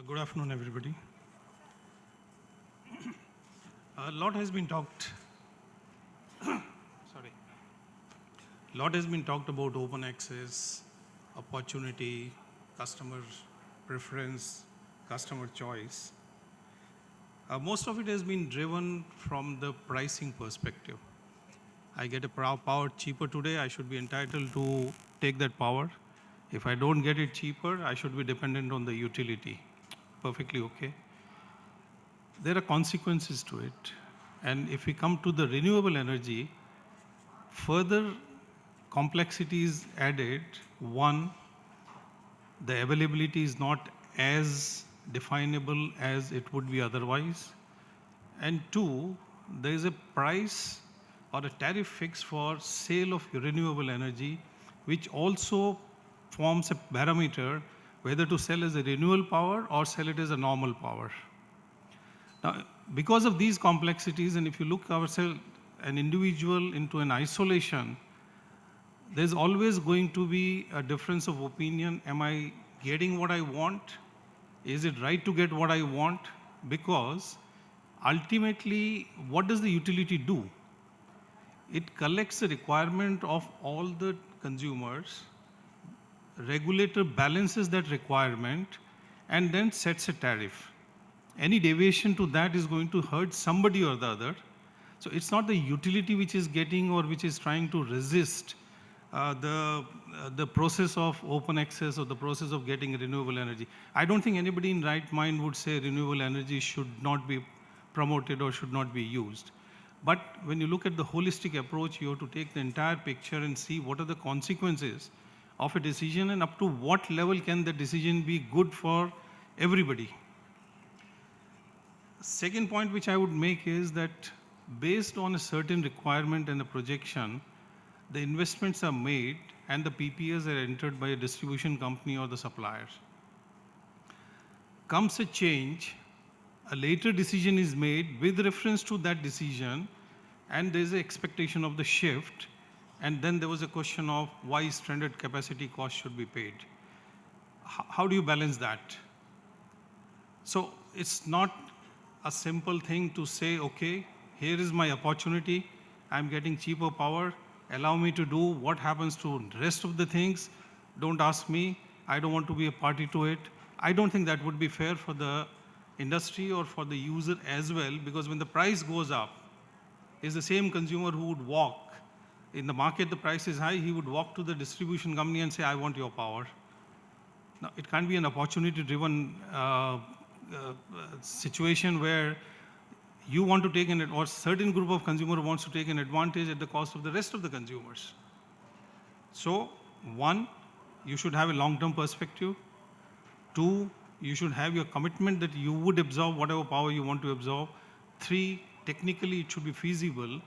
Good afternoon, everybody. A lot has been talked. Sorry. A lot has been talked about open access, opportunity, customer preference, customer choice. Most of it has been driven from the pricing perspective. I get a power cheaper today, I should be entitled to take that power. If I don't get it cheaper, I should be dependent on the utility. Perfectly okay. There are consequences to it. And if we come to the renewable energy, further complexity is added. One, the availability is not as definable as it would be otherwise. And two, there is a price or a tariff fix for sale of renewable energy, which also forms a parameter whether to sell as a renewable power or sell it as a normal power. Now, because of these complexities, and if you look ourselves, an individual into an isolation, there's always going to be a difference of opinion. Am I getting what I want? Is it right to get what I want? Because ultimately, what does the utility do? It collects the requirement of all the consumers, regulator balances that requirement, and then sets a tariff. Any deviation to that is going to hurt somebody or the other. So it's not the utility which is getting or which is trying to resist the process of open access or the process of getting renewable energy. I don't think anybody in right mind would say renewable energy should not be promoted or should not be used. But when you look at the holistic approach, you have to take the entire picture and see what are the consequences of a decision and up to what level can the decision be good for everybody. Second point which I would make is that based on a certain requirement and a projection, the investments are made and the PPAs are entered by a distribution company or the suppliers. Comes a change, a later decision is made with reference to that decision, and there's an expectation of the shift, and then there was a question of why stranded capacity cost should be paid. How do you balance that? So it's not a simple thing to say, okay, here is my opportunity, I'm getting cheaper power, allow me to do what happens to the rest of the things, don't ask me, I don't want to be a party to it. I don't think that would be fair for the industry or for the user as well, because when the price goes up, it's the same consumer who would walk. In the market, the price is high, he would walk to the distribution company and say, I want your power. Now, it can't be an opportunity-driven situation where you want to take or certain group of consumer wants to take an advantage at the cost of the rest of the consumers. So, one, you should have a long-term perspective. Two, you should have your commitment that you would absorb whatever power you want to absorb. Three, technically it should be feasible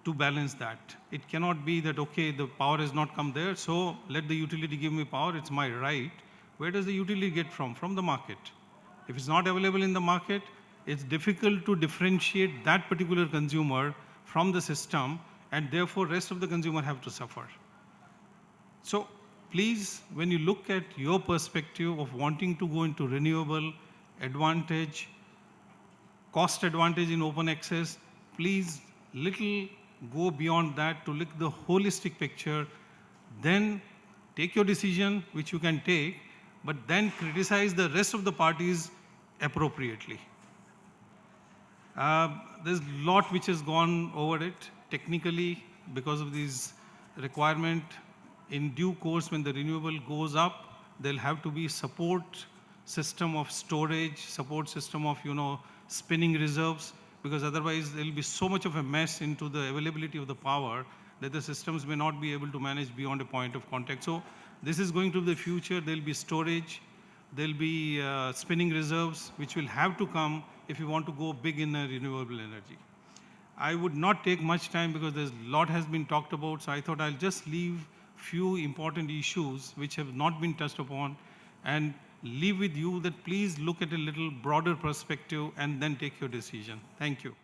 to balance that. It cannot be that, okay, the power has not come there, so let the utility give me power, it's my right. Where does the utility get from? From the market. If it's not available in the market, it's difficult to differentiate that particular consumer from the system, and therefore rest of the consumer have to suffer. So please, when you look at your perspective of wanting to go into renewable advantage, cost advantage in open access, please little go beyond that to look at the holistic picture, then take your decision, which you can take, but then criticize the rest of the parties appropriately. There's a lot which has gone over it technically because of these requirement. In due course, when the renewable goes up, there'll have to be support system of storage, support system of spinning reserves, because otherwise there'll be so much of a mess into the availability of the power that the systems may not be able to manage beyond a point of contact. So this is going to be the future. There'll be storage, there'll be spinning reserves, which will have to come if you want to go big in renewable energy. I would not take much time because there's a lot has been talked about, so I thought I'll just leave few important issues which have not been touched upon and leave with you that please look at a little broader perspective and then take your decision. Thank you.